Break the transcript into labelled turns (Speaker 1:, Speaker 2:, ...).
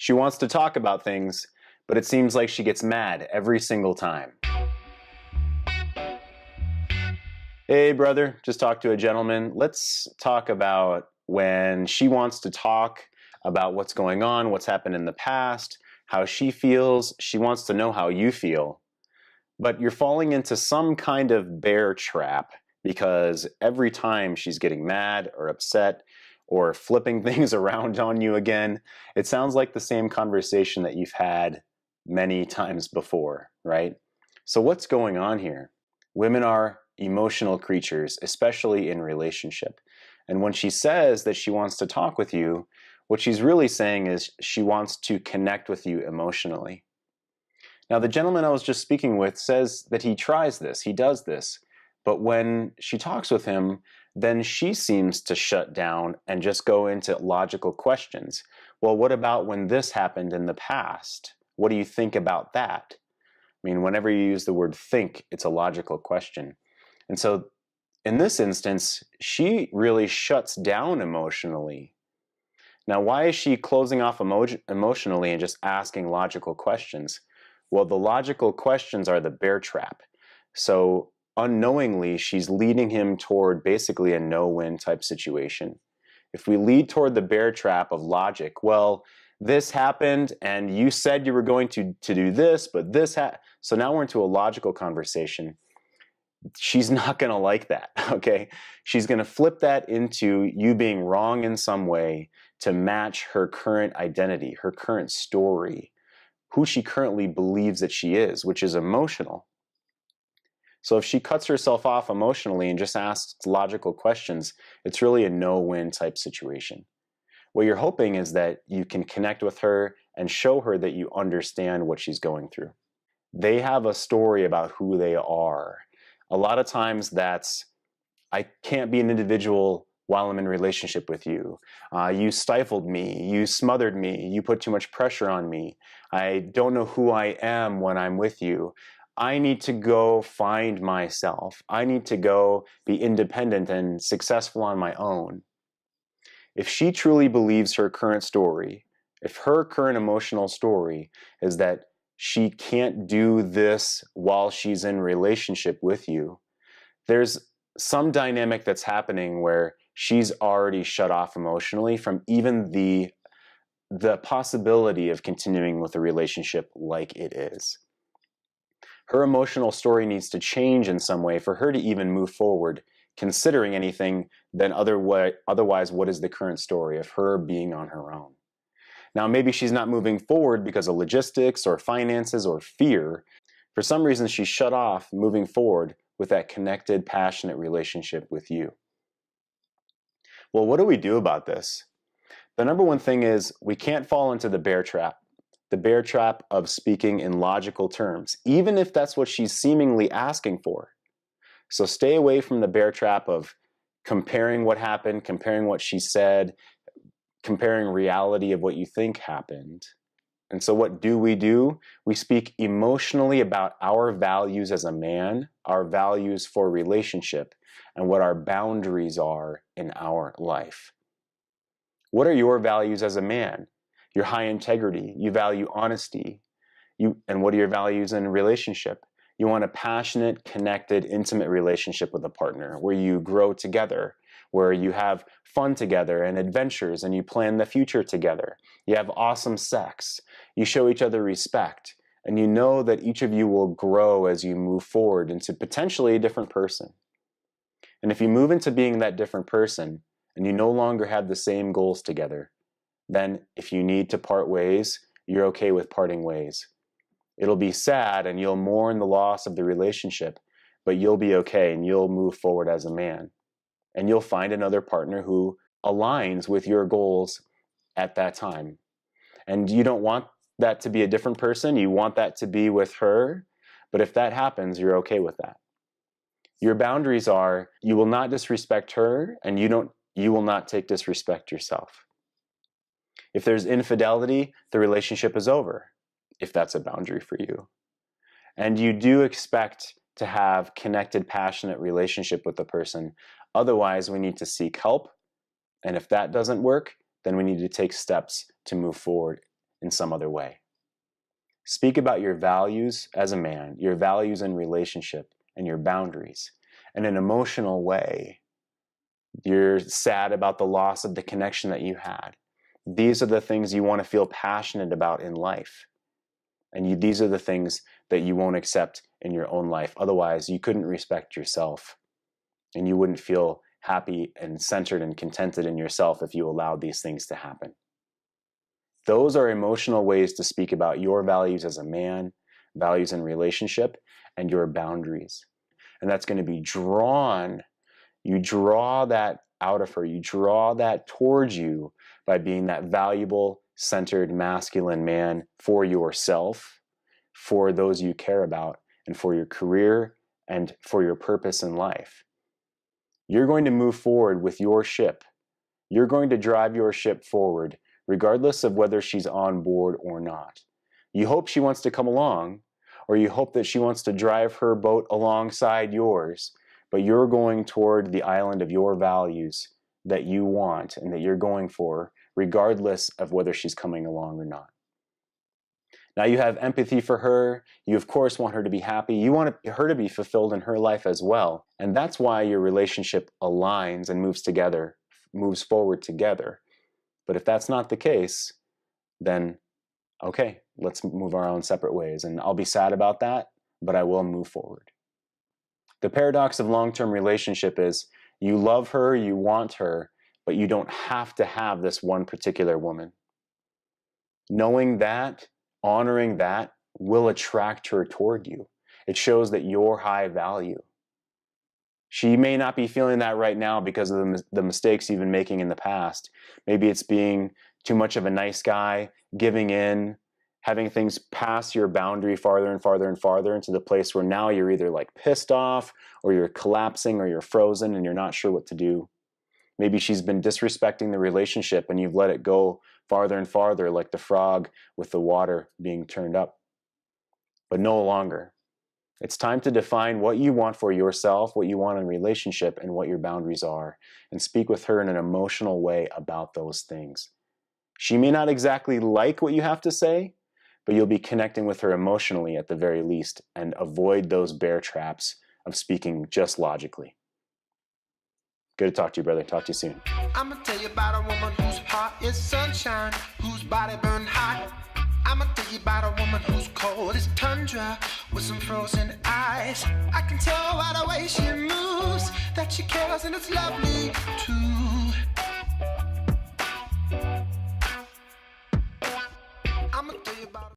Speaker 1: She wants to talk about things, but it seems like she gets mad every single time. Hey brother, just talked to a gentleman. Let's talk about when she wants to talk about what's going on, what's happened in the past, how she feels. She wants to know how you feel. But you're falling into some kind of bear trap because every time she's getting mad or upset or flipping things around on you again, it sounds like the same conversation that you've had many times before, right? So what's going on here? Women are emotional creatures, especially in relationship. And when she says that she wants to talk with you, what she's really saying is she wants to connect with you emotionally. Now, the gentleman I was just speaking with says that he tries this, he does this, but when she talks with him, then she seems to shut down and just go into logical questions. Well, what about when this happened in the past? What do you think about that? I mean, whenever you use the word think, it's a logical question. And so in this instance, she really shuts down emotionally. Now, why is she closing off emotionally and just asking logical questions? Well, the logical questions are the bear trap. So unknowingly, she's leading him toward basically a no-win type situation. If we lead toward the bear trap of logic, well, this happened and you said you were going to do this, but so now we're into a logical conversation. She's not going to like that, okay? She's going to flip that into you being wrong in some way to match her current identity, her current story, who she currently believes that she is, which is emotional. So if she cuts herself off emotionally and just asks logical questions, it's really a no-win type situation. What you're hoping is that you can connect with her and show her that you understand what she's going through. They have a story about who they are. A lot of times that's, I can't be an individual while I'm in a relationship with you. You stifled me, you smothered me, you put too much pressure on me. I don't know who I am when I'm with you. I need to go find myself. I need to go be independent and successful on my own. If she truly believes her current story, if her current emotional story is that she can't do this while she's in relationship with you, there's some dynamic that's happening where she's already shut off emotionally from even the possibility of continuing with a relationship like it is. Her emotional story needs to change in some way for her to even move forward, considering anything than otherwise what is the current story of her being on her own. Now, maybe she's not moving forward because of logistics or finances or fear. For some reason, she's shut off moving forward with that connected, passionate relationship with you. Well, what do we do about this? The number one thing is we can't fall into the bear trap of speaking in logical terms, even if that's what she's seemingly asking for. So stay away from the bear trap of comparing what happened, comparing what she said, comparing reality of what you think happened. And so what do? We speak emotionally about our values as a man, our values for relationship, and what our boundaries are in our life. What are your values as a man? Your high integrity, you value honesty. And what are your values in a relationship? You want a passionate, connected, intimate relationship with a partner where you grow together, where you have fun together and adventures and you plan the future together. You have awesome sex. You show each other respect. And you know that each of you will grow as you move forward into potentially a different person. And if you move into being that different person and you no longer have the same goals together, then if you need to part ways, you're okay with parting ways. It'll be sad and you'll mourn the loss of the relationship, but you'll be okay and you'll move forward as a man. And you'll find another partner who aligns with your goals at that time. And you don't want that to be a different person, you want that to be with her, but if that happens, you're okay with that. Your boundaries are, you will not disrespect her and you will not take disrespect yourself. If there's infidelity, the relationship is over, if that's a boundary for you. And you do expect to have connected, passionate relationship with the person. Otherwise, we need to seek help. And if that doesn't work, then we need to take steps to move forward in some other way. Speak about your values as a man, your values in relationship, and your boundaries in an emotional way. You're sad about the loss of the connection that you had. These are the things you want to feel passionate about in life. And these are the things that you won't accept in your own life. Otherwise, you couldn't respect yourself. And you wouldn't feel happy and centered and contented in yourself if you allowed these things to happen. Those are emotional ways to speak about your values as a man, values in relationship, and your boundaries. And that's going to be drawn. You draw that out of her. You draw that towards you by being that valuable, centered, masculine man for yourself, for those you care about, and for your career and for your purpose in life. You're going to move forward with your ship. You're going to drive your ship forward, regardless of whether she's on board or not. You hope she wants to come along, or you hope that she wants to drive her boat alongside yours, but you're going toward the island of your values that you want and that you're going for, regardless of whether she's coming along or not. Now you have empathy for her. You of course want her to be happy. You want her to be fulfilled in her life as well. And that's why your relationship aligns and moves forward together. But if that's not the case, then okay, let's move our own separate ways. And I'll be sad about that, but I will move forward. The paradox of long-term relationship is you love her, you want her, but you don't have to have this one particular woman. Knowing that, honoring that, will attract her toward you. It shows that you're high value. She may not be feeling that right now because of the mistakes you've been making in the past. Maybe it's being too much of a nice guy, giving in, having things pass your boundary farther and farther and farther into the place where now you're either like pissed off or you're collapsing or you're frozen and you're not sure what to do. Maybe she's been disrespecting the relationship and you've let it go farther and farther like the frog with the water being turned up. But no longer. It's time to define what you want for yourself, what you want in a relationship, and what your boundaries are, and speak with her in an emotional way about those things. She may not exactly like what you have to say, but you'll be connecting with her emotionally at the very least, and avoid those bear traps of speaking just logically. Good to talk to you, brother. Talk to you soon.
Speaker 2: I'm gonna tell you about a woman whose heart is sunshine, whose body burned hot. I'm gonna tell you about a woman who's cold as tundra with some frozen eyes. I can tell by the way she moves that she cares, and it's lovely too. I'm gonna tell you about